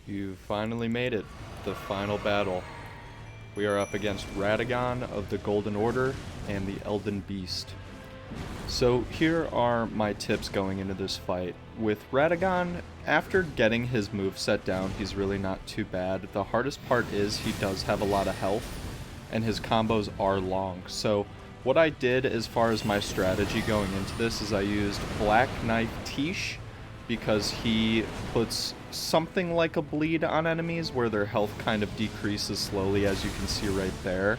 You finally made it. The final battle. We are up against Radagon of the Golden Order and the Elden Beast. So here are my tips going into this fight. With Radagon, after getting his moveset down, he's really not too bad. The hardest part is he does have a lot of health, and his combos are long. So what I did as far as my strategy going into this is I used Black Knife Tish, because he puts something like a bleed on enemies where their health kind of decreases slowly, as you can see right there.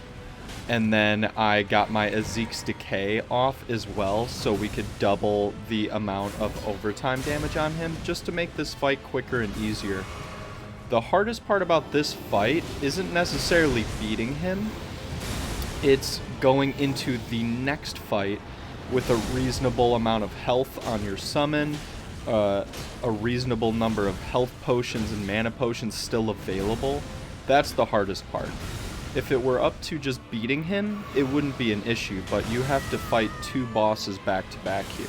And then I got my Ezek's Decay off as well, so we could double the amount of overtime damage on him, just to make this fight quicker and easier. The hardest part about this fight isn't necessarily beating him, it's going into the next fight with a reasonable amount of health on your summon, a reasonable number of health potions and mana potions still available. That's the hardest part. If it were up to just beating him, it wouldn't be an issue, but you have to fight two bosses back to back here.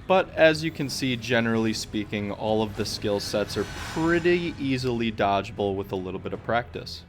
But as you can see, generally speaking, all of the skill sets are pretty easily dodgeable with a little bit of practice.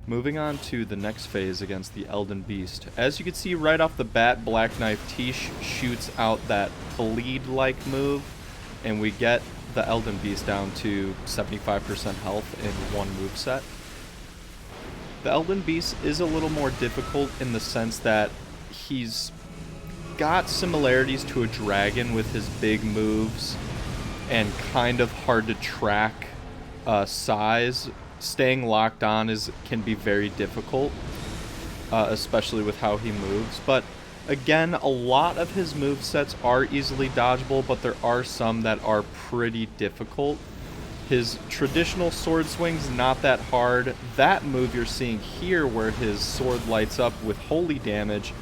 Moving on to the next phase against the Elden Beast. As you can see right off the bat, Black Knife Tish shoots out that bleed-like move, and we get the Elden Beast down to 75% health in one moveset. The Elden Beast is a little more difficult in the sense that he's got similarities to a dragon with his big moves and kind of hard to track size. Staying locked on can be very difficult, especially with how he moves. But again, a lot of his movesets are easily dodgeable, but there are some that are pretty difficult. His traditional sword swing's not that hard. That move you're seeing here, where his sword lights up with holy damage,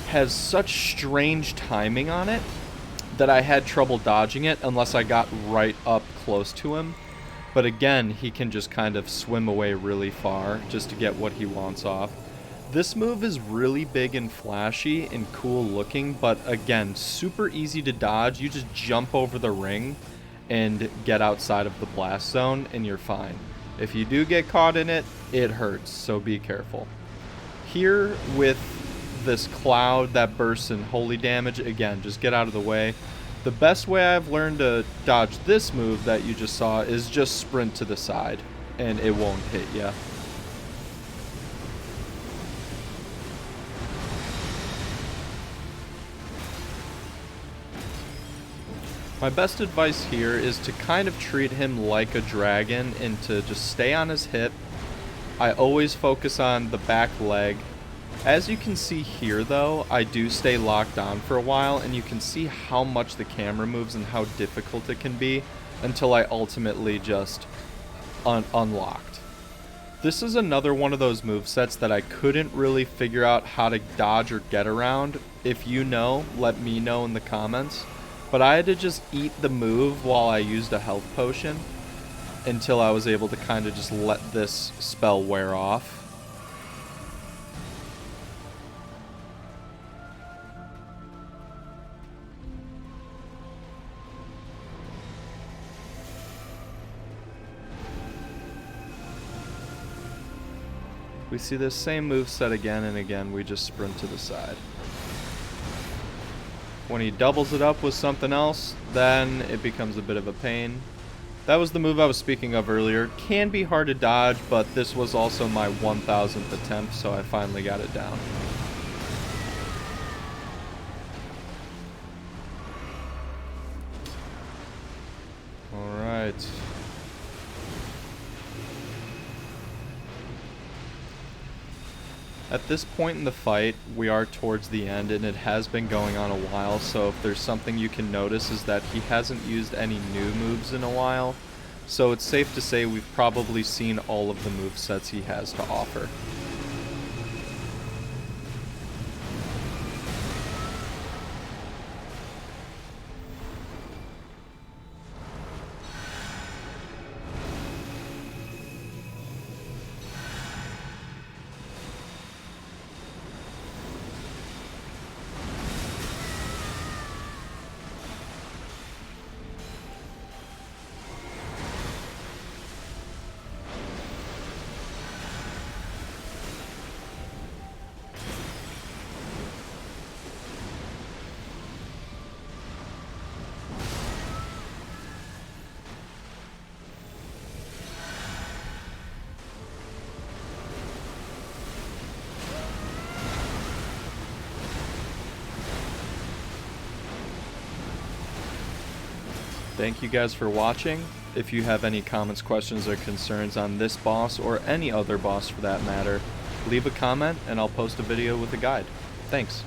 has such strange timing on it that I had trouble dodging it unless I got right up close to him. But again, he can just kind of swim away really far just to get what he wants off. This move is really big and flashy and cool looking, but again, super easy to dodge. You just jump over the ring and get outside of the blast zone and you're fine. If you do get caught in it, it hurts, so be careful. Here with this cloud that bursts in holy damage, again, just get out of the way. The best way I've learned to dodge this move that you just saw is just sprint to the side, and it won't hit you. My best advice here is to kind of treat him like a dragon and to just stay on his hip. I always focus on the back leg. As you can see here, though, I do stay locked on for a while, and you can see how much the camera moves and how difficult it can be until I ultimately just unlocked. This is another one of those movesets that I couldn't really figure out how to dodge or get around. If you know, let me know in the comments. But I had to just eat the move while I used a health potion until I was able to kind of just let this spell wear off. We see this same moveset again and again, we just sprint to the side. When he doubles it up with something else, then it becomes a bit of a pain. That was the move I was speaking of earlier. Can be hard to dodge, but this was also my 1000th attempt, so I finally got it down. Alright. At this point in the fight, we are towards the end, and it has been going on a while, so if there's something you can notice is that he hasn't used any new moves in a while, so it's safe to say we've probably seen all of the movesets he has to offer. Thank you guys for watching. If you have any comments, questions, or concerns on this boss, or any other boss for that matter, leave a comment and I'll post a video with a guide. Thanks.